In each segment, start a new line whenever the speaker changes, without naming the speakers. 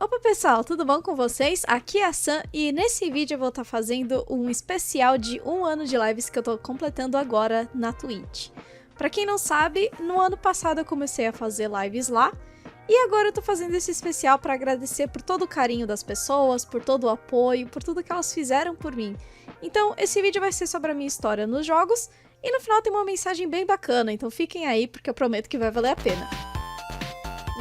Opa pessoal, tudo bom com vocês? Aqui é a Sam e nesse vídeo eu vou estar fazendo um especial de 1 ano de lives que eu tô completando agora na Twitch. Pra quem não sabe, no ano passado eu comecei a fazer lives lá e agora eu tô fazendo esse especial pra agradecer por todo o carinho das pessoas, por todo o apoio, por tudo que elas fizeram por mim. Então esse vídeo vai ser sobre a minha história nos jogos e no final tem uma mensagem bem bacana, então fiquem aí porque eu prometo que vai valer a pena.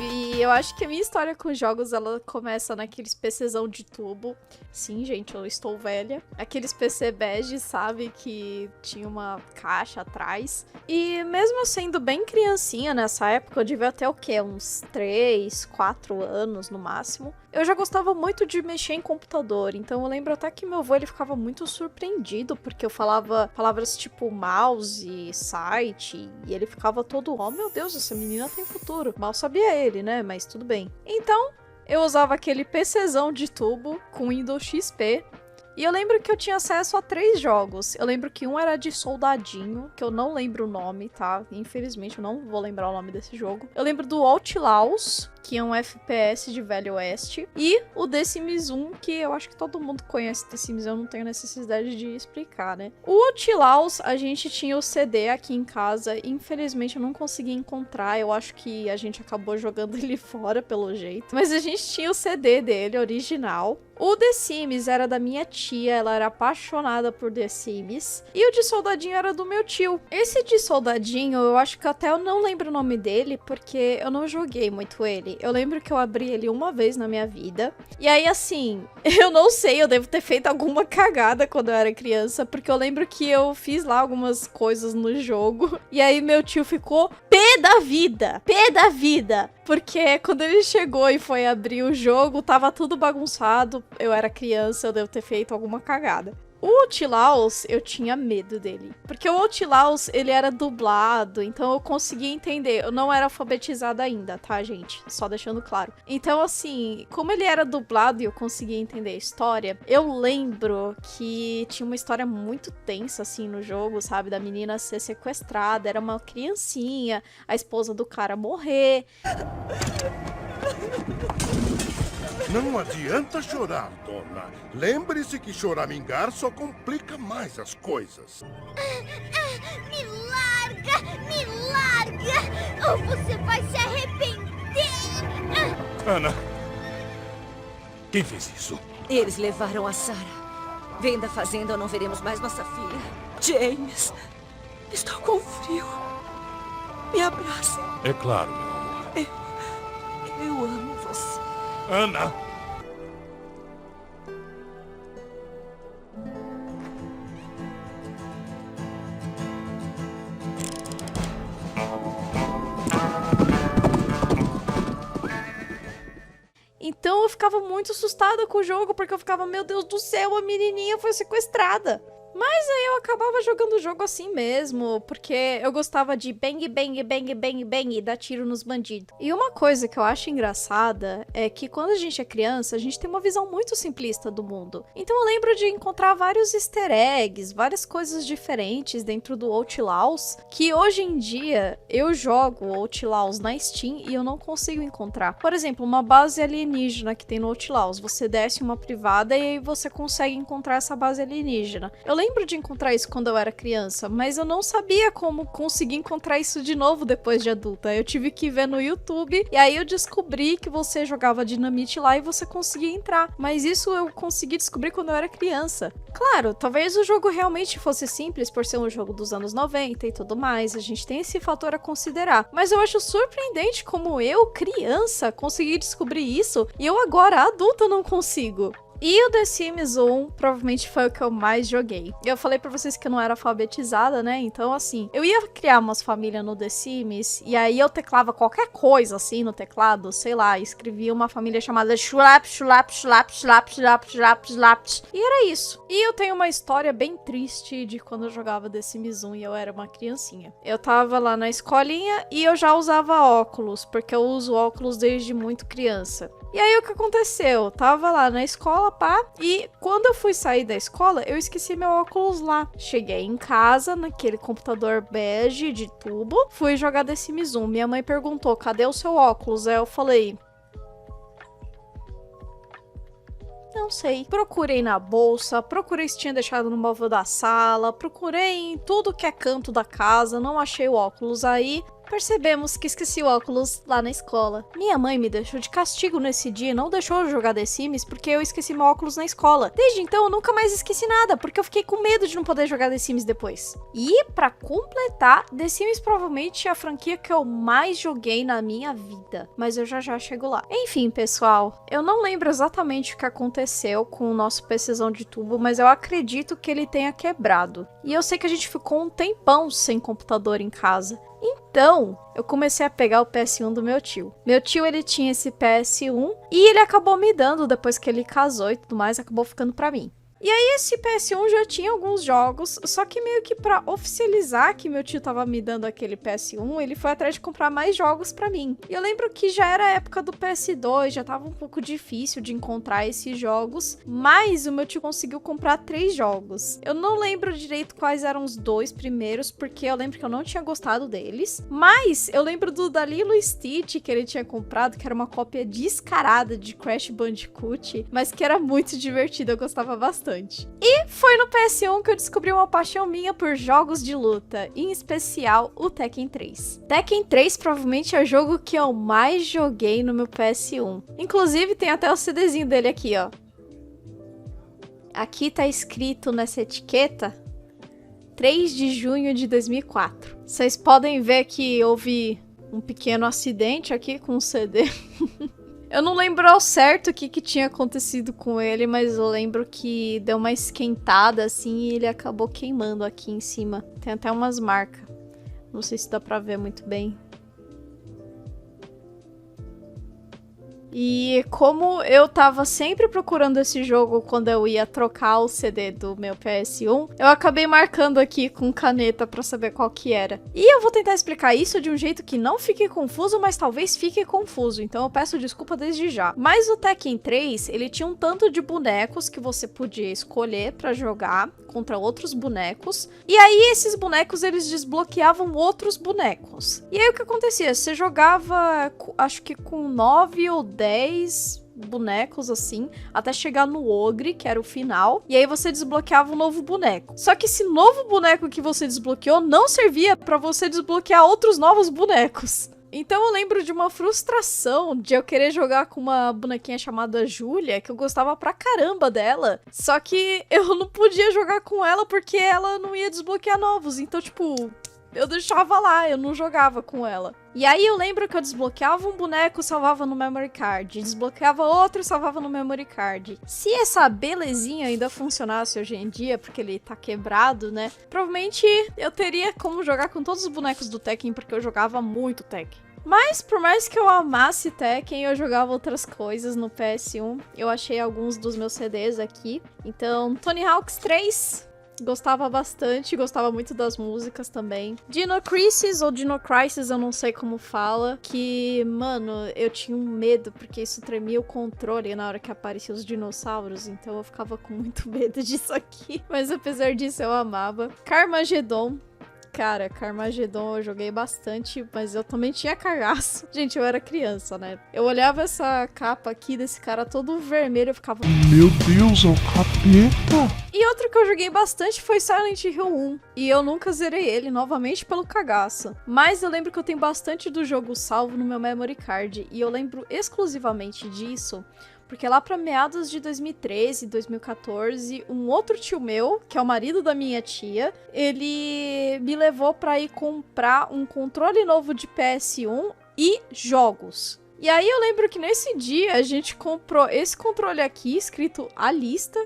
E eu acho que a minha história com jogos, ela começa naqueles PCzão de tubo. Sim, gente, eu estou velha. Aqueles PC bege, sabe? Que tinha uma caixa atrás. E mesmo sendo bem criancinha nessa época, eu devia até o quê? Uns 3, 4 anos no máximo. Eu já gostava muito de mexer em computador, então eu lembro até que meu avô ele ficava muito surpreendido, porque eu falava palavras tipo mouse, site, e ele ficava todo, oh meu Deus, essa menina tem futuro. Mal sabia ele, né? Mas tudo bem. Então, eu usava aquele PCzão de tubo com Windows XP, e eu lembro que eu tinha acesso a 3 jogos. Eu lembro que um era de soldadinho, que eu não lembro o nome, tá? Infelizmente eu não vou lembrar o nome desse jogo. Eu lembro do Outlaws, que é um FPS de Velho Oeste, e o The Sims 1, que eu acho que todo mundo conhece The Sims, eu não tenho necessidade de explicar, né? O Outlaws, a gente tinha o CD aqui em casa, infelizmente eu não consegui encontrar, eu acho que a gente acabou jogando ele fora pelo jeito, mas a gente tinha o CD dele, original. O The Sims era da minha tia, ela era apaixonada por The Sims, e o de soldadinho era do meu tio. Esse de soldadinho, eu acho que até eu não lembro o nome dele, porque eu não joguei muito ele. Eu lembro que eu abri ele uma vez na minha vida. E aí, assim, eu não sei, eu devo ter feito alguma cagada quando eu era criança, porque eu lembro que eu fiz lá algumas coisas no jogo. E aí meu tio ficou pé da vida! Pé da vida! Porque quando ele chegou e foi abrir o jogo, tava tudo bagunçado. Eu era criança, eu devo ter feito alguma cagada. O Outlaws, eu tinha medo dele. Porque o Outlaws, ele era dublado, então eu conseguia entender. Eu não era alfabetizada ainda, tá, gente? Só deixando claro. Então, assim, como ele era dublado e eu conseguia entender a história, eu lembro que tinha uma história muito tensa, assim, no jogo, sabe? Da menina ser sequestrada, era uma criancinha, a esposa do cara morrer.
Não adianta chorar, dona. Lembre-se que choramingar só complica mais as coisas.
Me larga! Me larga! Ou você vai se arrepender!
Ana! Quem fez isso?
Eles levaram a Sarah. Vem da fazenda ou não veremos mais nossa filha. James, estou com frio. Me abrace.
É claro, meu amor.
Eu amo você.
Ana!
Então eu ficava muito assustada com o jogo, porque eu ficava, meu Deus do céu, a menininha foi sequestrada. Mas aí eu acabava jogando o jogo assim mesmo, porque eu gostava de bang, bang, bang, bang, bang e dar tiro nos bandidos. E uma coisa que eu acho engraçada é que quando a gente é criança, a gente tem uma visão muito simplista do mundo. Então eu lembro de encontrar vários easter eggs, várias coisas diferentes dentro do Outlaws, que hoje em dia eu jogo Outlaws na Steam e eu não consigo encontrar. Por exemplo, uma base alienígena que tem no Outlaws, você desce uma privada e aí você consegue encontrar essa base alienígena. Eu lembro de encontrar isso quando eu era criança, mas eu não sabia como conseguir encontrar isso de novo depois de adulta. Eu tive que ver no YouTube e aí eu descobri que você jogava Dinamite lá e você conseguia entrar. Mas isso eu consegui descobrir quando eu era criança. Claro, talvez o jogo realmente fosse simples por ser um jogo dos anos 90 e tudo mais, a gente tem esse fator a considerar. Mas eu acho surpreendente como eu, criança, consegui descobrir isso e eu agora, adulta, não consigo. E o The Sims 1 provavelmente foi o que eu mais joguei. Eu falei pra vocês que eu não era alfabetizada, né? Então, assim, eu ia criar umas famílias no The Sims, e aí eu teclava qualquer coisa, assim, no teclado, sei lá, escrevia uma família chamada Shulap, Shulap, Shulap, Shulap, Shulap, Shulap, Shulap, e era isso. E eu tenho uma história bem triste de quando eu jogava The Sims 1 e eu era uma criancinha. Eu tava lá na escolinha e eu já usava óculos, porque eu uso óculos desde muito criança. E aí o que aconteceu? Tava lá na escola, pá, e quando eu fui sair da escola, eu esqueci meu óculos lá. Cheguei em casa, naquele computador bege de tubo, fui jogar The Sims 1. Minha mãe perguntou, cadê o seu óculos? Aí eu falei... Não sei. Procurei na bolsa, procurei se tinha deixado no móvel da sala, procurei em tudo que é canto da casa, não achei o óculos aí. Percebemos que esqueci o óculos lá na escola. Minha mãe me deixou de castigo nesse dia e não deixou eu jogar The Sims porque eu esqueci meu óculos na escola. Desde então eu nunca mais esqueci nada, porque eu fiquei com medo de não poder jogar The Sims depois. E pra completar, The Sims provavelmente é a franquia que eu mais joguei na minha vida. Mas eu já chego lá. Enfim, pessoal, eu não lembro exatamente o que aconteceu com o nosso PCzão de tubo, mas eu acredito que ele tenha quebrado. E eu sei que a gente ficou um tempão sem computador em casa. Então, eu comecei a pegar o PS1 do meu tio. Meu tio, ele tinha esse PS1 e ele acabou me dando, depois que ele casou e tudo mais, acabou ficando pra mim. E aí esse PS1 já tinha alguns jogos, só que meio que pra oficializar que meu tio tava me dando aquele PS1, ele foi atrás de comprar mais jogos pra mim. E eu lembro que já era a época do PS2, já tava um pouco difícil de encontrar esses jogos, mas o meu tio conseguiu comprar 3 jogos. Eu não lembro direito quais eram os 2 primeiros, porque eu lembro que eu não tinha gostado deles, mas eu lembro do da Lilo e Stitch que ele tinha comprado, que era uma cópia descarada de Crash Bandicoot, mas que era muito divertido, eu gostava bastante. E foi no PS1 que eu descobri uma paixão minha por jogos de luta, em especial o Tekken 3. Tekken 3 provavelmente é o jogo que eu mais joguei no meu PS1. Inclusive tem até o CDzinho dele aqui, ó. Aqui tá escrito nessa etiqueta 3 de junho de 2004. Vocês podem ver que houve um pequeno acidente aqui com o CD. Eu não lembro ao certo o que tinha acontecido com ele, mas eu lembro que deu uma esquentada assim e ele acabou queimando aqui em cima. Tem até umas marcas. Não sei se dá pra ver muito bem. E como eu tava sempre procurando esse jogo quando eu ia trocar o CD do meu PS1, eu acabei marcando aqui com caneta pra saber qual que era. E eu vou tentar explicar isso de um jeito que não fique confuso, mas talvez fique confuso, então eu peço desculpa desde já. Mas o Tekken 3, ele tinha um tanto de bonecos que você podia escolher pra jogar contra outros bonecos, e aí esses bonecos eles desbloqueavam outros bonecos. E aí o que acontecia? Você jogava, acho que com 9 ou 10 bonecos assim, até chegar no Ogre, que era o final, e aí você desbloqueava um novo boneco. Só que esse novo boneco que você desbloqueou não servia pra você desbloquear outros novos bonecos. Então eu lembro de uma frustração de eu querer jogar com uma bonequinha chamada Júlia, que eu gostava pra caramba dela, só que eu não podia jogar com ela porque ela não ia desbloquear novos, então tipo, eu deixava lá, eu não jogava com ela. E aí eu lembro que eu desbloqueava um boneco, salvava no memory card, desbloqueava outro, salvava no memory card. Se essa belezinha ainda funcionasse hoje em dia, porque ele tá quebrado, né, provavelmente eu teria como jogar com todos os bonecos do Tekken, porque eu jogava muito Tekken. Mas, por mais que eu amasse Tekken, eu jogava outras coisas no PS1. Eu achei alguns dos meus CDs aqui. Então, Tony Hawk's 3... gostava bastante, gostava muito das músicas também. Dino Crisis ou Dino Crisis, eu não sei como fala, que, mano, eu tinha um medo, porque isso tremia o controle na hora que apareciam os dinossauros, então eu ficava com muito medo disso aqui. Mas apesar disso, eu amava. Carmageddon. Cara, Carmageddon eu joguei bastante, mas eu também tinha cagaço. Gente, eu era criança, né? Eu olhava essa capa aqui desse cara todo vermelho, eu ficava...
Meu Deus, é o capeta!
E outro que eu joguei bastante foi Silent Hill 1. E eu nunca zerei ele, novamente pelo cagaço. Mas eu lembro que eu tenho bastante do jogo salvo no meu memory card. E eu lembro exclusivamente disso... porque lá pra meados de 2013, 2014, um outro tio meu, que é o marido da minha tia, ele me levou pra ir comprar um controle novo de PS1 e jogos. E aí eu lembro que nesse dia a gente comprou esse controle aqui, escrito A Lista.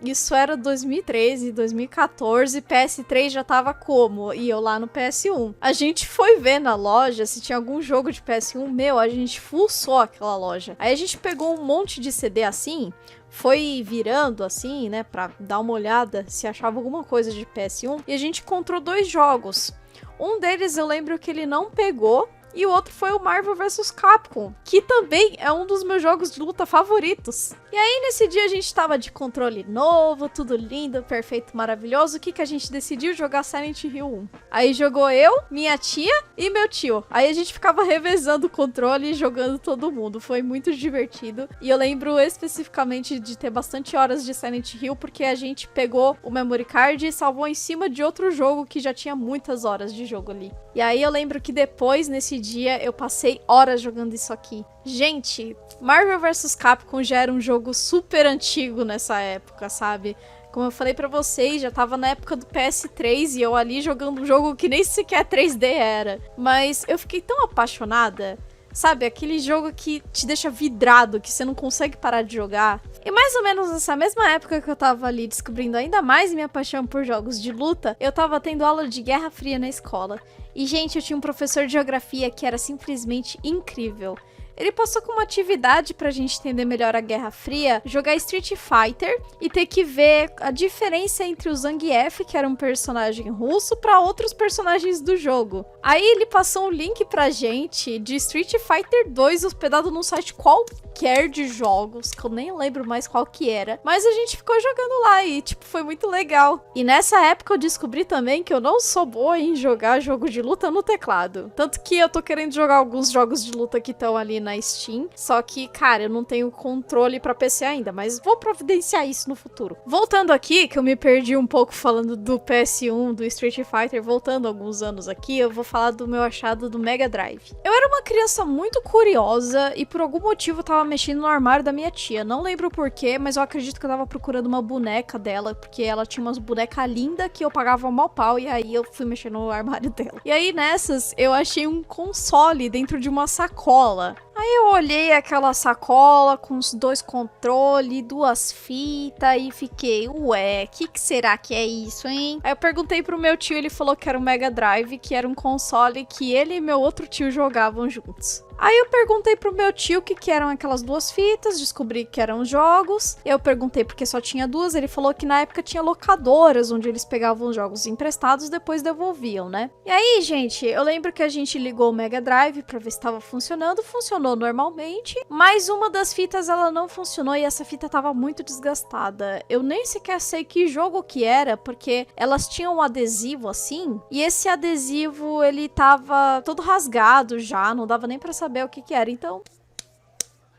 Isso era 2013, 2014, PS3 já tava como? E eu lá no PS1. A gente foi ver na loja se tinha algum jogo de PS1, meu, a gente fuçou aquela loja. Aí a gente pegou um monte de CD assim, foi virando assim, né, pra dar uma olhada se achava alguma coisa de PS1, e a gente encontrou 2 jogos. Um deles eu lembro que ele não pegou, e o outro foi o Marvel vs Capcom, que também é um dos meus jogos de luta favoritos. E aí nesse dia a gente tava de controle novo, tudo lindo, perfeito, maravilhoso. O que a gente decidiu? Jogar Silent Hill 1. Aí jogou eu, minha tia e meu tio. Aí a gente ficava revezando o controle e jogando todo mundo. Foi muito divertido. E eu lembro especificamente de ter bastante horas de Silent Hill, porque a gente pegou o memory card e salvou em cima de outro jogo que já tinha muitas horas de jogo ali. E aí eu lembro que depois, nesse dia, eu passei horas jogando isso aqui. Gente, Marvel vs Capcom já era um jogo super antigo nessa época, sabe? Como eu falei pra vocês, já tava na época do PS3 e eu ali jogando um jogo que nem sequer 3D era. Mas eu fiquei tão apaixonada, sabe? Aquele jogo que te deixa vidrado, que você não consegue parar de jogar. E mais ou menos nessa mesma época que eu tava ali descobrindo ainda mais minha paixão por jogos de luta, eu tava tendo aula de Guerra Fria na escola. E, gente, eu tinha um professor de geografia que era simplesmente incrível. Ele passou como atividade pra gente entender melhor a Guerra Fria, jogar Street Fighter e ter que ver a diferença entre o Zangief, que era um personagem russo, pra outros personagens do jogo. Aí ele passou um link pra gente de Street Fighter 2 hospedado num site qualquer de jogos, que eu nem lembro mais qual que era, mas a gente ficou jogando lá e, tipo, foi muito legal. E nessa época eu descobri também que eu não sou boa em jogar jogo de luta no teclado. Tanto que eu tô querendo jogar alguns jogos de luta que estão ali na Steam, só que, cara, eu não tenho controle pra PC ainda, mas vou providenciar isso no futuro. Voltando aqui, que eu me perdi um pouco falando do PS1, do Street Fighter, voltando alguns anos aqui, eu vou falar do meu achado do Mega Drive. Eu era uma criança muito curiosa e por algum motivo eu tava mexendo no armário da minha tia. Não lembro o porquê, mas eu acredito que eu tava procurando uma boneca dela, porque ela tinha umas bonecas lindas que eu pagava mal pau, e aí eu fui mexer no armário dela. E aí nessas, eu achei um console dentro de uma sacola. Aí eu olhei aquela sacola com os 2 controles, 2 fitas e fiquei, ué, que será que é isso, hein? Aí eu perguntei pro meu tio, ele falou que era um Mega Drive, que era um console que ele e meu outro tio jogavam juntos. Aí eu perguntei pro meu tio o que eram aquelas 2 fitas, descobri que eram jogos. Eu perguntei porque só tinha 2, ele falou que na época tinha locadoras, onde eles pegavam os jogos emprestados e depois devolviam, né? E aí, gente, eu lembro que a gente ligou o Mega Drive pra ver se tava funcionando, funcionou normalmente, mas uma das fitas ela não funcionou e essa fita tava muito desgastada. Eu nem sequer sei que jogo que era, porque elas tinham um adesivo assim, e esse adesivo ele tava todo rasgado já, não dava nem pra saber o que era, então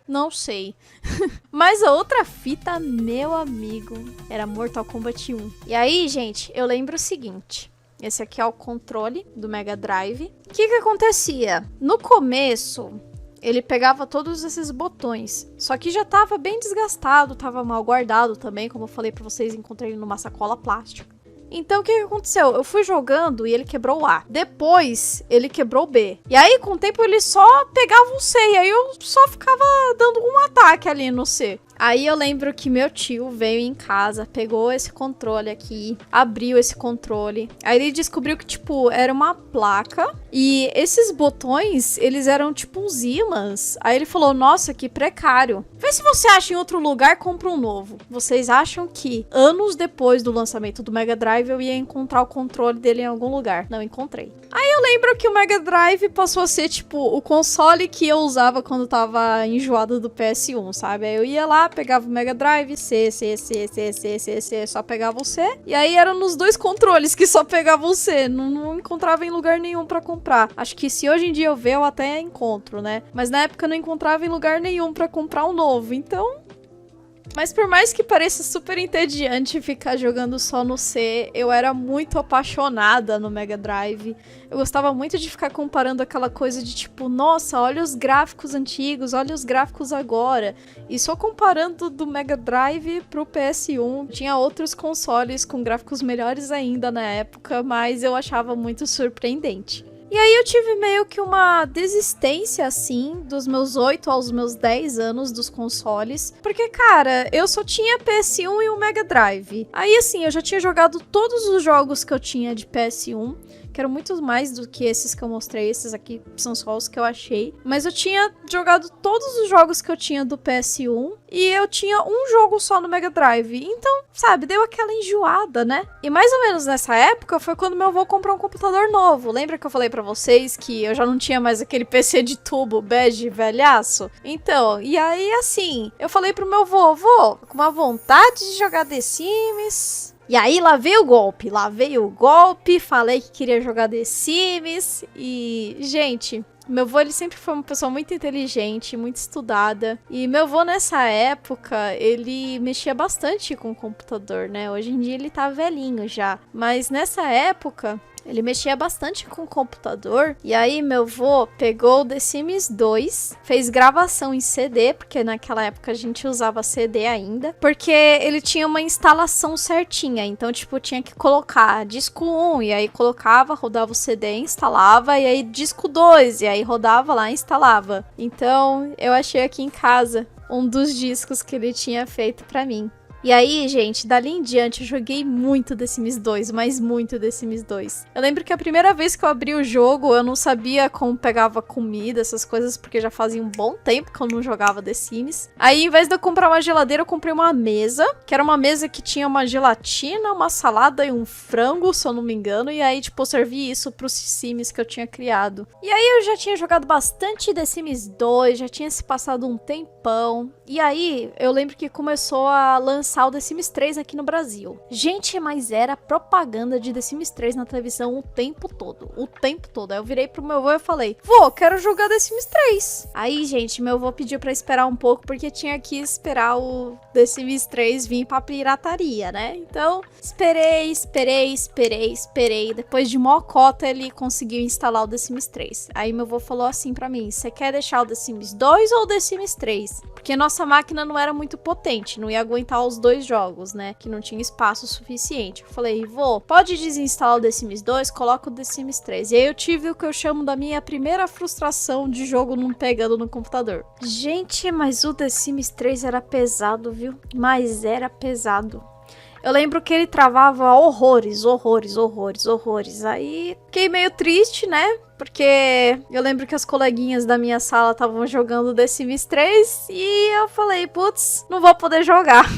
não sei. Mas a outra fita, meu amigo, era Mortal Kombat 1. E aí, gente, eu lembro o seguinte. Esse aqui é o controle do Mega Drive. O que acontecia? No começo, ele pegava todos esses botões, só que já tava bem desgastado, tava mal guardado também, como eu falei pra vocês, encontrei numa sacola plástica. Então o que aconteceu? Eu fui jogando e ele quebrou o A. Depois ele quebrou o B. E aí com o tempo ele só pegava o C. E aí eu só ficava dando um ataque ali no C. Aí eu lembro que meu tio veio em casa, pegou esse controle aqui, abriu esse controle. Aí ele descobriu que, tipo, era uma placa e esses botões, eles eram tipo uns ímãs. Aí ele falou, nossa, que precário. Vê se você acha em outro lugar, compra um novo. Vocês acham que anos depois do lançamento do Mega Drive eu ia encontrar o controle dele em algum lugar? Não encontrei. Aí eu lembro que o Mega Drive passou a ser, tipo, o console que eu usava quando tava enjoada do PS1, sabe? Aí eu ia lá, pegava o Mega Drive, C, só pegava o C. E aí eram nos 2 controles que só pegavam o C. Não encontrava em lugar nenhum pra comprar. Acho que se hoje em dia eu ver, eu até encontro, né? Mas na época eu não encontrava em lugar nenhum pra comprar um novo, então... Mas por mais que pareça super entediante ficar jogando só no C, eu era muito apaixonada no Mega Drive. Eu gostava muito de ficar comparando aquela coisa de tipo, nossa, olha os gráficos antigos, olha os gráficos agora. E só comparando do Mega Drive pro PS1, tinha outros consoles com gráficos melhores ainda na época, mas eu achava muito surpreendente. E aí eu tive meio que uma desistência, assim, dos meus 8 aos meus 10 anos dos consoles. Porque, cara, eu só tinha PS1 e o Mega Drive. Aí, assim, eu já tinha jogado todos os jogos que eu tinha de PS1, que eram muitos mais do que esses que eu mostrei. Esses aqui são só os que eu achei. Mas eu tinha jogado todos os jogos que eu tinha do PS1 e eu tinha um jogo só no Mega Drive. Então, sabe, deu aquela enjoada, né? E mais ou menos nessa época foi quando meu avô comprou um computador novo. Lembra que eu falei pra vocês que eu já não tinha mais aquele PC de tubo bege velhaço? Então, e aí assim, eu falei pro meu avô, com uma vontade de jogar The Sims. E aí lá veio o golpe, falei que queria jogar The Sims e, gente, meu avô, ele sempre foi uma pessoa muito inteligente, muito estudada. E meu avô, nessa época, ele mexia bastante com o computador, né? Hoje em dia ele tá velhinho já. Mas nessa época, ele mexia bastante com o computador. E aí meu avô pegou o The Sims 2, fez gravação em CD, porque naquela época a gente usava CD ainda. Porque ele tinha uma instalação certinha. Então, tipo, tinha que colocar disco 1, e aí colocava, rodava o CD, instalava, e aí disco 2, e aí rodava lá e instalava. Então, eu achei aqui em casa um dos discos que ele tinha feito pra mim. E aí, gente, dali em diante eu joguei muito The Sims 2, mas muito The Sims 2. Eu lembro que a primeira vez que eu abri o jogo, eu não sabia como pegava comida, essas coisas, porque já fazia um bom tempo que eu não jogava The Sims. Aí, em vez de eu comprar uma geladeira, eu comprei uma mesa, que era uma mesa que tinha uma gelatina, uma salada e um frango, se eu não me engano. E aí, tipo, eu servi isso pros Sims que eu tinha criado. E aí, eu já tinha jogado bastante The Sims 2, já tinha se passado um tempão. E aí, eu lembro que começou a lançar o The Sims 3 aqui no Brasil. Gente, mas era propaganda de The Sims 3 na televisão o tempo todo. O tempo todo. Aí eu virei pro meu avô e falei, vô, quero jogar The Sims 3. Aí, gente, meu avô pediu pra esperar um pouco, porque tinha que esperar o The Sims 3 vir pra pirataria, né? Então, esperei. Depois de mocota, ele conseguiu instalar o The Sims 3. Aí meu avô falou assim pra mim, você quer deixar o The Sims 2 ou o The Sims 3? Porque nossa máquina não era muito potente, não ia aguentar os dois jogos, né? Que não tinha espaço suficiente. Eu falei, vô, pode desinstalar o The Sims 2, coloca o The Sims 3. E aí eu tive o que eu chamo da minha primeira frustração de jogo não pegando no computador. Gente, mas o The Sims 3 era pesado, viu? Mas era pesado. Eu lembro que ele travava horrores. Aí fiquei meio triste, né? Porque eu lembro que as coleguinhas da minha sala estavam jogando The Sims 3 e eu falei, putz, não vou poder jogar.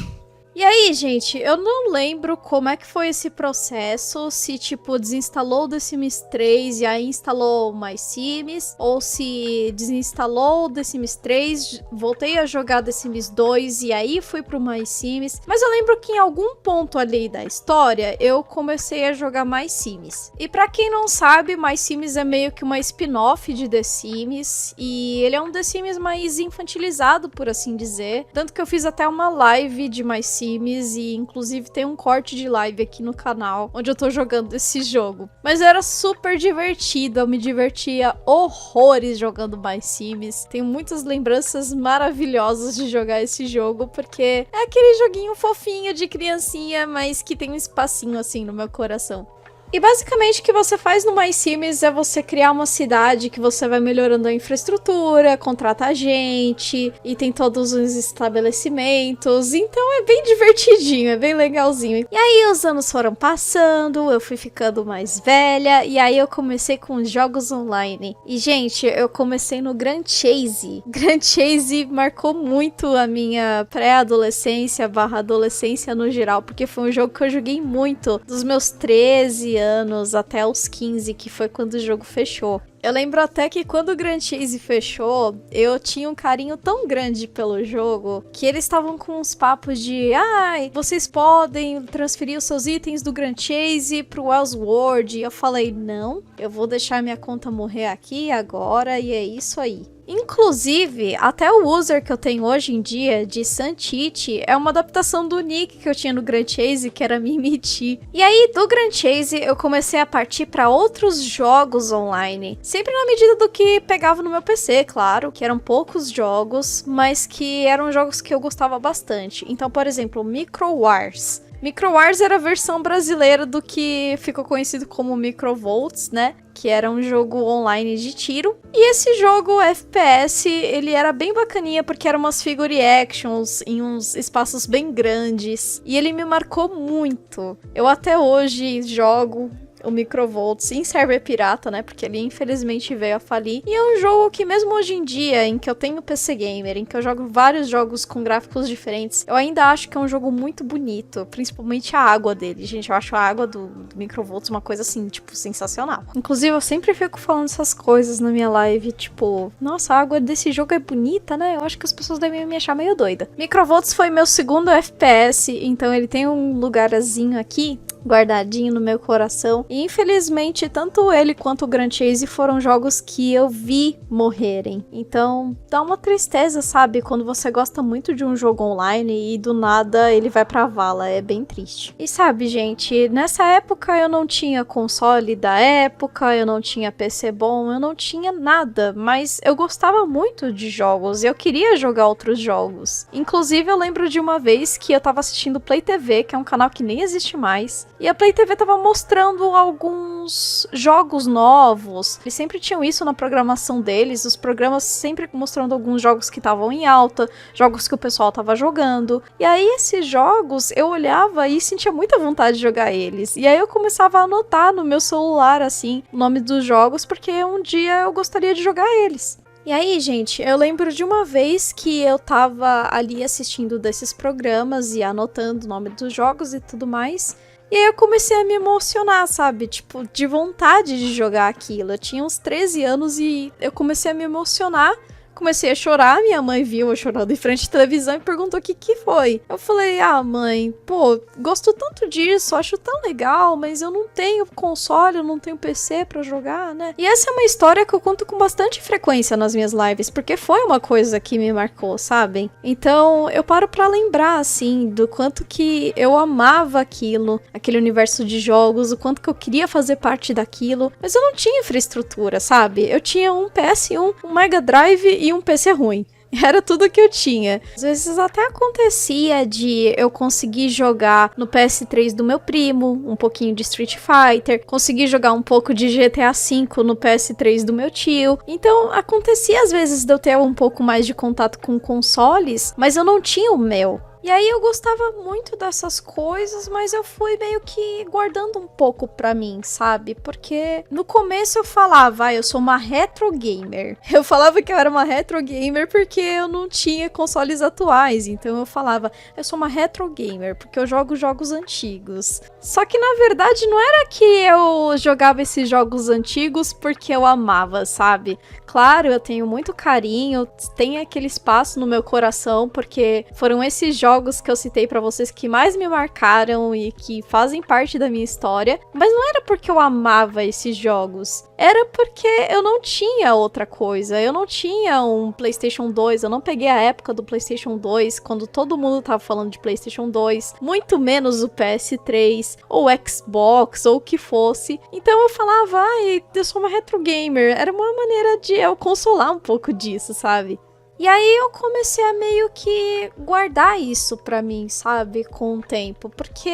E aí, gente, eu não lembro como é que foi esse processo, se, tipo, desinstalou o The Sims 3 e aí instalou mais Sims, ou se desinstalou o The Sims 3, voltei a jogar The Sims 2 e aí fui pro mais Sims. Mas eu lembro que em algum ponto ali da história, eu comecei a jogar mais Sims. E pra quem não sabe, mais Sims é meio que uma spin-off de The Sims, e ele é um The Sims mais infantilizado, por assim dizer. Tanto que eu fiz até uma live de mais Sims, e inclusive tem um corte de live aqui no canal onde eu tô jogando esse jogo. Mas era super divertido, eu me divertia horrores jogando My Sims. Tenho muitas lembranças maravilhosas de jogar esse jogo, porque é aquele joguinho fofinho de criancinha, mas que tem um espacinho assim no meu coração. E basicamente o que você faz no My Sims é você criar uma cidade que você vai melhorando a infraestrutura, contrata gente, e tem todos os estabelecimentos, então é bem divertidinho, é bem legalzinho. E aí os anos foram passando, eu fui ficando mais velha, e aí eu comecei com jogos online. E gente, eu comecei no Grand Chase. Grand Chase marcou muito a minha pré-adolescência / adolescência no geral, porque foi um jogo que eu joguei muito, dos meus 13 anos até os 15, que foi quando o jogo fechou. Eu lembro até que quando o Grand Chase fechou, eu tinha um carinho tão grande pelo jogo, que eles estavam com uns papos de ai, vocês podem transferir os seus itens do Grand Chase pro Elsword. E eu falei, não, eu vou deixar minha conta morrer aqui agora, e é isso aí. Inclusive, até o user que eu tenho hoje em dia, de Santiti, é uma adaptação do nick que eu tinha no Grand Chase, que era Mimiti. E aí, do Grand Chase, eu comecei a partir para outros jogos online. Sempre na medida do que pegava no meu PC, claro, que eram poucos jogos, mas que eram jogos que eu gostava bastante. Então, por exemplo, Micro Wars. Micro Wars era a versão brasileira do que ficou conhecido como Microvolts, né? Que era um jogo online de tiro. E esse jogo FPS, ele era bem bacaninha, porque eram umas figure actions em uns espaços bem grandes. E ele me marcou muito. Eu até hoje jogo. o Microvolts em server pirata, né? Porque ele infelizmente veio a falir. E é um jogo que mesmo hoje em dia, em que eu tenho PC Gamer, em que eu jogo vários jogos com gráficos diferentes, eu ainda acho que é um jogo muito bonito. Principalmente a água dele. Gente, eu acho a água do Microvolts uma coisa assim, tipo, sensacional. Inclusive, eu sempre fico falando essas coisas na minha live, tipo, nossa, a água desse jogo é bonita, né? Eu acho que as pessoas devem me achar meio doida. Microvolts foi meu segundo FPS, então ele tem um lugarzinho aqui guardadinho no meu coração. E infelizmente, tanto ele quanto o Grand Chase foram jogos que eu vi morrerem. Então, dá uma tristeza, sabe? Quando você gosta muito de um jogo online e do nada ele vai pra vala. É bem triste. E sabe, gente, nessa época eu não tinha console da época, eu não tinha PC bom, eu não tinha nada. Mas eu gostava muito de jogos e eu queria jogar outros jogos. Inclusive, eu lembro de uma vez que eu tava assistindo Play TV, que é um canal que nem existe mais. E a Play TV tava mostrando alguns jogos novos. Eles sempre tinham isso na programação deles. Os programas sempre mostrando alguns jogos que estavam em alta, jogos que o pessoal tava jogando. E aí esses jogos eu olhava e sentia muita vontade de jogar eles. E aí eu começava a anotar no meu celular, assim, o nome dos jogos, porque um dia eu gostaria de jogar eles. E aí, gente, eu lembro de uma vez que eu tava ali assistindo desses programas e anotando o nome dos jogos e tudo mais. E aí eu comecei a me emocionar, sabe? Tipo, de vontade de jogar aquilo. Eu tinha uns 13 anos e eu comecei a me emocionar. Comecei a chorar, minha mãe viu eu chorando em frente à televisão e perguntou o que foi. Eu falei, mãe, pô, gosto tanto disso, acho tão legal, mas eu não tenho console, eu não tenho PC pra jogar, né? E essa é uma história que eu conto com bastante frequência nas minhas lives, porque foi uma coisa que me marcou, sabem? Então, eu paro pra lembrar, assim, do quanto que eu amava aquilo, aquele universo de jogos, o quanto que eu queria fazer parte daquilo, mas eu não tinha infraestrutura, sabe? Eu tinha um PS1, um Mega Drive e um PC ruim. Era tudo que eu tinha. Às vezes até acontecia de eu conseguir jogar no PS3 do meu primo, um pouquinho de Street Fighter, conseguir jogar um pouco de GTA V no PS3 do meu tio. Então acontecia às vezes de eu ter um pouco mais de contato com consoles, mas eu não tinha o meu. E aí eu gostava muito dessas coisas, mas eu fui meio que guardando um pouco pra mim, sabe? Porque no começo eu falava, eu sou uma retro gamer. Eu falava que eu era uma retro gamer porque eu não tinha consoles atuais. Então eu falava, eu sou uma retro gamer porque eu jogo jogos antigos. Só que na verdade não era que eu jogava esses jogos antigos porque eu amava, sabe? Claro, eu tenho muito carinho, tem aquele espaço no meu coração porque foram esses jogos que eu citei pra vocês que mais me marcaram e que fazem parte da minha história, mas não era porque eu amava esses jogos, era porque eu não tinha outra coisa, eu não tinha um PlayStation 2, eu não peguei a época do PlayStation 2, quando todo mundo tava falando de PlayStation 2, muito menos o PS3, ou Xbox, ou o que fosse, então eu falava, eu sou uma retro gamer, era uma maneira de eu consolar um pouco disso, sabe? E aí eu comecei a meio que guardar isso pra mim, sabe, com o tempo, porque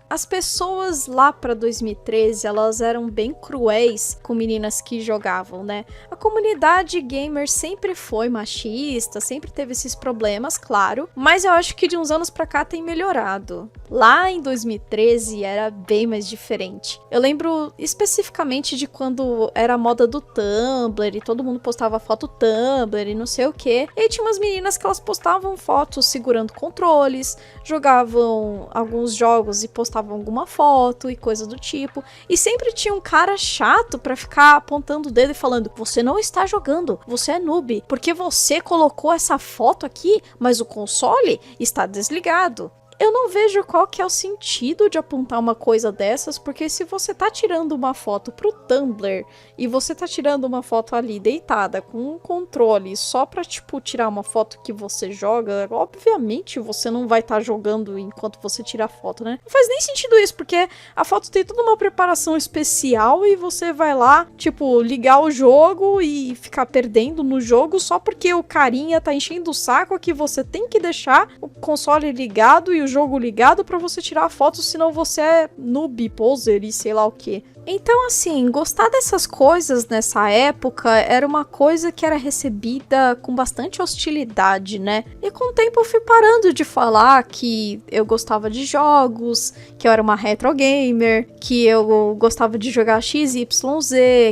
as pessoas lá pra 2013, elas eram bem cruéis com meninas que jogavam, né? A comunidade gamer sempre foi machista, sempre teve esses problemas, claro, mas eu acho que de uns anos pra cá tem melhorado. Lá em 2013 era bem mais diferente. Eu lembro especificamente de quando era a moda do Tumblr e todo mundo postava foto Tumblr e não sei o que. E aí tinha umas meninas que elas postavam fotos segurando controles, jogavam alguns jogos e postavam alguma foto e coisa do tipo. E sempre tinha um cara chato pra ficar apontando o dedo e falando, você não está jogando, você é noob, porque você colocou essa foto aqui, mas o console está desligado. Eu não vejo qual que é o sentido de apontar uma coisa dessas, porque se você tá tirando uma foto pro Tumblr e você tá tirando uma foto ali deitada com um controle só pra, tipo, tirar uma foto que você joga, obviamente você não vai estar jogando enquanto você tira a foto, né? Não faz nem sentido isso, porque a foto tem toda uma preparação especial e você vai lá, tipo, ligar o jogo e ficar perdendo no jogo só porque o carinha tá enchendo o saco que você tem que deixar o console ligado e o jogo ligado pra você tirar a foto, senão você é noob, poser e sei lá o que. Então, assim, gostar dessas coisas nessa época era uma coisa que era recebida com bastante hostilidade, né? E com o tempo eu fui parando de falar que eu gostava de jogos, que eu era uma retro gamer, que eu gostava de jogar XYZ,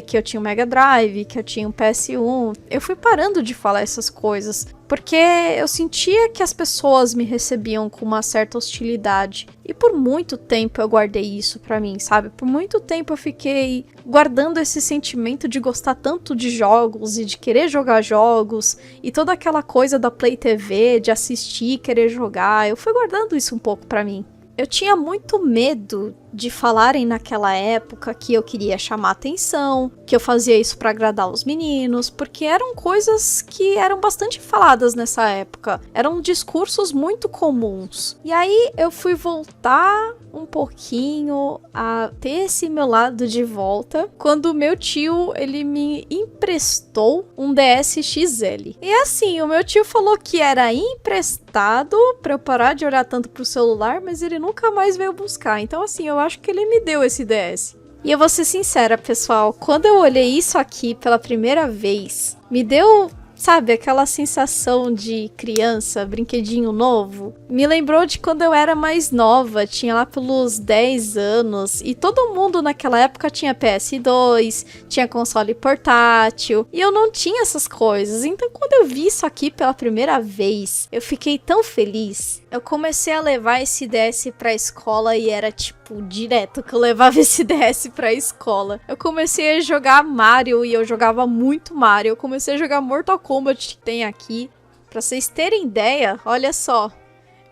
que eu tinha um Mega Drive, que eu tinha um PS1. Eu fui parando de falar essas coisas, porque eu sentia que as pessoas me recebiam com uma certa hostilidade. E por muito tempo eu guardei isso pra mim, sabe? Por muito tempo eu fiquei guardando esse sentimento de gostar tanto de jogos e de querer jogar jogos e toda aquela coisa da Play TV, de assistir, querer jogar. Eu fui guardando isso um pouco pra mim. Eu tinha muito medo de falarem naquela época que eu queria chamar atenção, que eu fazia isso pra agradar os meninos, porque eram coisas que eram bastante faladas nessa época. Eram discursos muito comuns. E aí eu fui voltar um pouquinho a ter esse meu lado de volta quando o meu tio, ele me emprestou um DS XL. E assim, o meu tio falou que era emprestado pra eu parar de olhar tanto pro celular, mas ele nunca mais veio buscar. Então assim, eu acho que ele me deu esse DS. E eu vou ser sincera, pessoal, quando eu olhei isso aqui pela primeira vez, me deu, sabe, aquela sensação de criança, brinquedinho novo. Me lembrou de quando eu era mais nova, tinha lá pelos 10 anos, e todo mundo naquela época tinha PS2, tinha console portátil, e eu não tinha essas coisas. Então quando eu vi isso aqui pela primeira vez, eu fiquei tão feliz. Eu comecei a levar esse DS pra escola e era tipo direto que eu levava esse DS pra escola. Eu comecei a jogar Mario e eu jogava muito Mario. Eu comecei a jogar Mortal Kombat que tem aqui. Pra vocês terem ideia, olha só.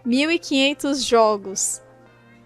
1.500 jogos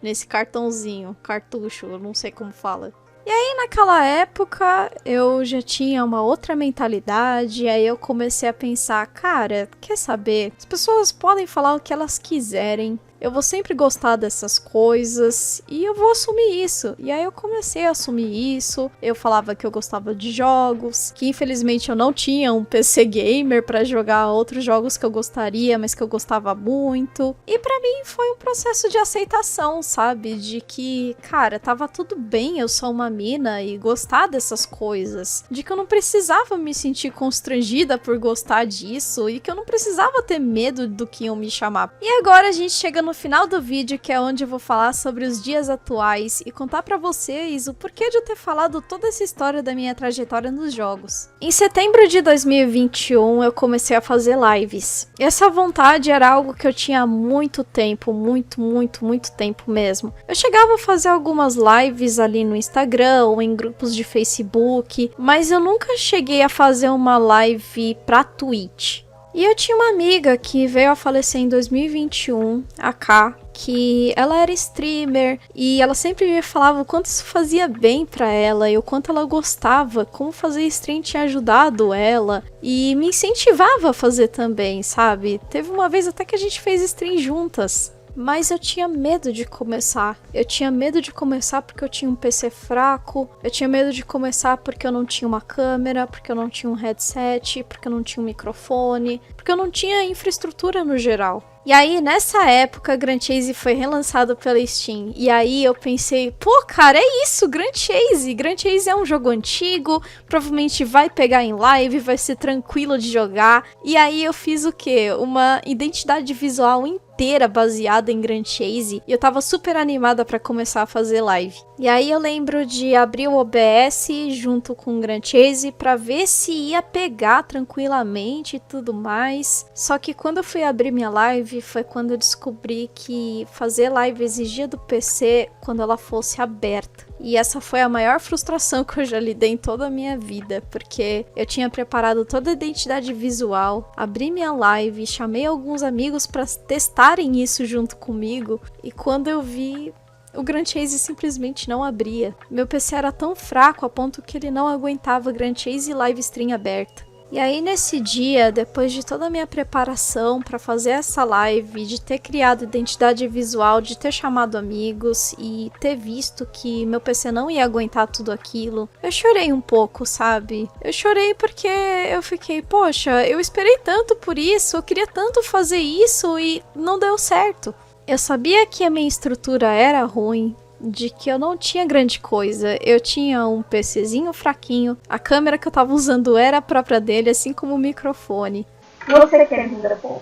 nesse cartãozinho, cartucho, eu não sei como fala. E aí naquela época eu já tinha uma outra mentalidade, e aí eu comecei a pensar, cara, quer saber? As pessoas podem falar o que elas quiserem, eu vou sempre gostar dessas coisas e eu vou assumir isso. E aí eu comecei a assumir isso. Eu falava que eu gostava de jogos, que infelizmente eu não tinha um PC gamer pra jogar outros jogos que eu gostaria, mas que eu gostava muito. E pra mim foi um processo de aceitação, sabe? De que, cara, tava tudo bem eu sou uma mina e gostar dessas coisas. De que eu não precisava me sentir constrangida por gostar disso e que eu não precisava ter medo do que iam me chamar. E agora a gente chega no final do vídeo, que é onde eu vou falar sobre os dias atuais e contar pra vocês o porquê de eu ter falado toda essa história da minha trajetória nos jogos. Em setembro de 2021, eu comecei a fazer lives. E essa vontade era algo que eu tinha há muito tempo, muito tempo mesmo. Eu chegava a fazer algumas lives ali no Instagram ou em grupos de Facebook, mas eu nunca cheguei a fazer uma live pra Twitch. E eu tinha uma amiga que veio a falecer em 2021, a Ká, que ela era streamer e ela sempre me falava o quanto isso fazia bem pra ela e o quanto ela gostava, como fazer stream tinha ajudado ela e me incentivava a fazer também, sabe? Teve uma vez até que a gente fez stream juntas. Mas eu tinha medo de começar. Eu tinha medo de começar porque eu tinha um PC fraco. Eu tinha medo de começar porque eu não tinha uma câmera, porque eu não tinha um headset, porque eu não tinha um microfone, porque eu não tinha infraestrutura no geral. E aí, nessa época, Grand Chase foi relançado pela Steam. E aí eu pensei, pô, cara, é isso, Grand Chase. Grand Chase é um jogo antigo, provavelmente vai pegar em live, vai ser tranquilo de jogar. E aí eu fiz o quê? Uma identidade visual inteira baseada em Grand Chase. E eu tava super animada pra começar a fazer live. E aí eu lembro de abrir o OBS junto com o Grand Chase pra ver se ia pegar tranquilamente e tudo mais. Só que quando eu fui abrir minha live, foi quando eu descobri que fazer live exigia do PC quando ela fosse aberta. E essa foi a maior frustração que eu já lidei em toda a minha vida, porque eu tinha preparado toda a identidade visual, abri minha live, chamei alguns amigos para testarem isso junto comigo, e quando eu vi, o Grand Chase simplesmente não abria. Meu PC era tão fraco a ponto que ele não aguentava Grand Chase e live stream aberta. E aí nesse dia, depois de toda a minha preparação para fazer essa live, de ter criado identidade visual, de ter chamado amigos e ter visto que meu PC não ia aguentar tudo aquilo, eu chorei um pouco, sabe? Eu chorei porque eu fiquei, poxa, eu esperei tanto por isso, eu queria tanto fazer isso e não deu certo. Eu sabia que a minha estrutura era ruim, de que eu não tinha grande coisa. Eu tinha um PCzinho fraquinho, a câmera que eu tava usando era a própria dele, assim como o microfone.
Você quer Thunderbolt?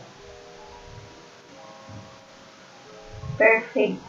Perfeito.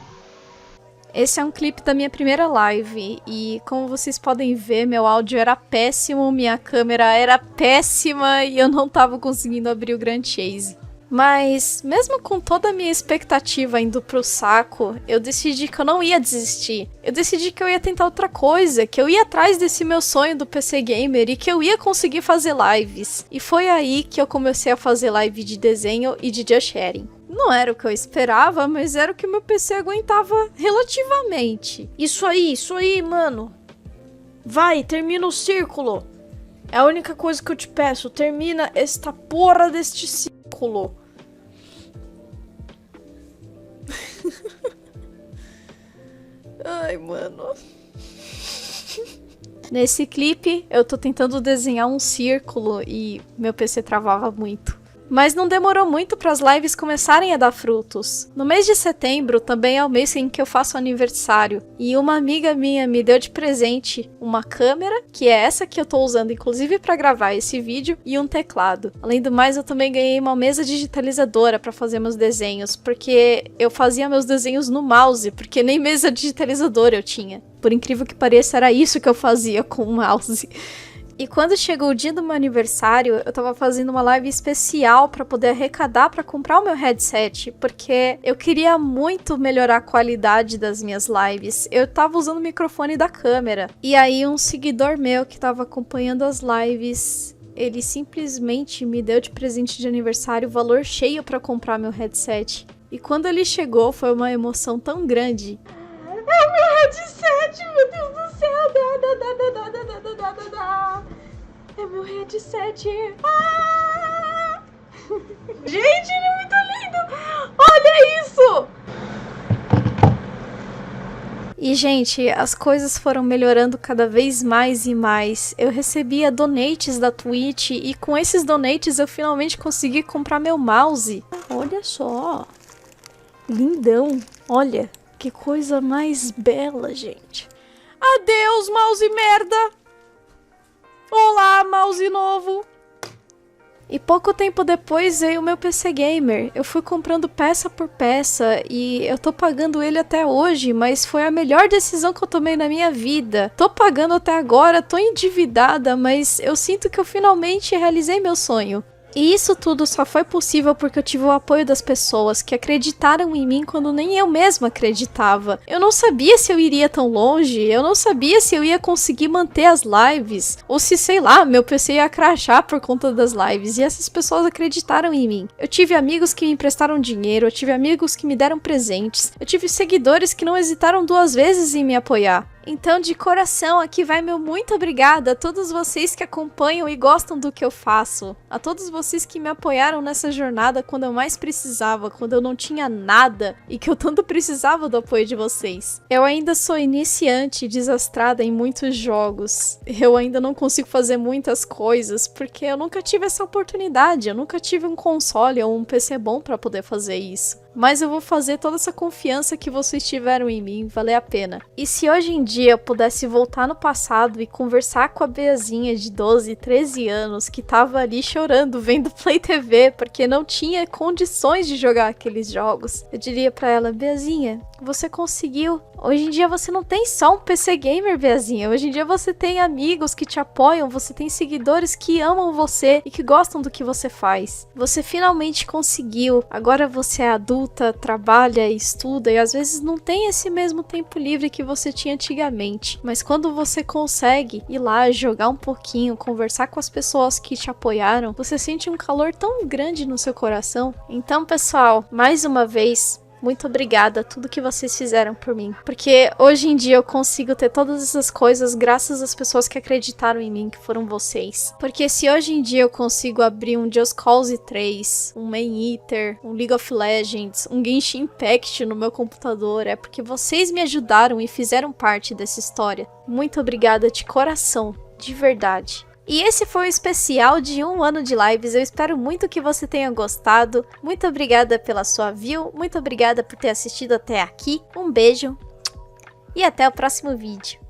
Esse é um clipe da minha primeira live e como vocês podem ver, meu áudio era péssimo, minha câmera era péssima e eu não tava conseguindo abrir o Grand Chase. Mas, mesmo com toda a minha expectativa indo pro saco, eu decidi que eu não ia desistir. Eu decidi que eu ia tentar outra coisa, que eu ia atrás desse meu sonho do PC Gamer e que eu ia conseguir fazer lives. E foi aí que eu comecei a fazer live de desenho e de just sharing. Não era o que eu esperava, mas era o que meu PC aguentava relativamente. Isso aí, mano. Vai, termina o círculo. É a única coisa que eu te peço, termina esta porra deste círculo. Ai, mano. Nesse clipe, eu tô tentando desenhar um círculo e meu PC travava muito. Mas não demorou muito para as lives começarem a dar frutos. No mês de setembro também é o mês em que eu faço aniversário. E uma amiga minha me deu de presente uma câmera, que é essa que eu tô usando inclusive para gravar esse vídeo, e um teclado. Além do mais, eu também ganhei uma mesa digitalizadora para fazer meus desenhos, porque eu fazia meus desenhos no mouse, porque nem mesa digitalizadora eu tinha. Por incrível que pareça, era isso que eu fazia com o mouse. E quando chegou o dia do meu aniversário, eu tava fazendo uma live especial pra poder arrecadar pra comprar o meu headset, porque eu queria muito melhorar a qualidade das minhas lives. Eu tava usando o microfone da câmera. E aí um seguidor meu que tava acompanhando as lives, ele simplesmente me deu de presente de aniversário o valor cheio pra comprar meu headset. E quando ele chegou, foi uma emoção tão grande. É meu headset, meu Deus do céu! É meu headset! Ah! Gente, ele é muito lindo! Olha isso! E, gente, as coisas foram melhorando cada vez mais e mais. Eu recebia donates da Twitch e com esses donates eu finalmente consegui comprar meu mouse. Olha só! Lindão! Olha! Que coisa mais bela, gente. Adeus, mouse merda! Olá, mouse novo! E pouco tempo depois veio o meu PC Gamer. Eu fui comprando peça por peça e eu tô pagando ele até hoje, mas foi a melhor decisão que eu tomei na minha vida. Tô pagando até agora, tô endividada, mas eu sinto que eu finalmente realizei meu sonho. E isso tudo só foi possível porque eu tive o apoio das pessoas que acreditaram em mim quando nem eu mesma acreditava. Eu não sabia se eu iria tão longe, eu não sabia se eu ia conseguir manter as lives, ou se, sei lá, meu PC ia crashar por conta das lives, e essas pessoas acreditaram em mim. Eu tive amigos que me emprestaram dinheiro, eu tive amigos que me deram presentes, eu tive seguidores que não hesitaram 2 vezes em me apoiar. Então, de coração, aqui vai meu muito obrigada a todos vocês que acompanham e gostam do que eu faço. A todos vocês que me apoiaram nessa jornada quando eu mais precisava, quando eu não tinha nada e que eu tanto precisava do apoio de vocês. Eu ainda sou iniciante, desastrada em muitos jogos. Eu ainda não consigo fazer muitas coisas porque eu nunca tive essa oportunidade. Eu nunca tive um console ou um PC bom para poder fazer isso. Mas eu vou fazer toda essa confiança que vocês tiveram em mim valer a pena. E se hoje em dia eu pudesse voltar no passado e conversar com a Beazinha de 12, 13 anos que tava ali chorando vendo Play TV porque não tinha condições de jogar aqueles jogos, eu diria pra ela: Beazinha, você conseguiu. Hoje em dia você não tem só um PC Gamer, Beazinha. Hoje em dia você tem amigos que te apoiam, você tem seguidores que amam você e que gostam do que você faz. Você finalmente conseguiu. Agora você é adulta, trabalha, estuda e às vezes não tem esse mesmo tempo livre que você tinha antigamente. Mas quando você consegue ir lá jogar um pouquinho, conversar com as pessoas que te apoiaram, você sente um calor tão grande no seu coração. Então, pessoal, mais uma vez, muito obrigada a tudo que vocês fizeram por mim. Porque hoje em dia eu consigo ter todas essas coisas graças às pessoas que acreditaram em mim, que foram vocês. Porque se hoje em dia eu consigo abrir um Just Cause 3, um Main Eater, um League of Legends, um Genshin Impact no meu computador, é porque vocês me ajudaram e fizeram parte dessa história. Muito obrigada de coração, de verdade. E esse foi o especial de 1 ano de lives. Eu espero muito que você tenha gostado. Muito obrigada pela sua view. Muito obrigada por ter assistido até aqui. Um beijo e até o próximo vídeo.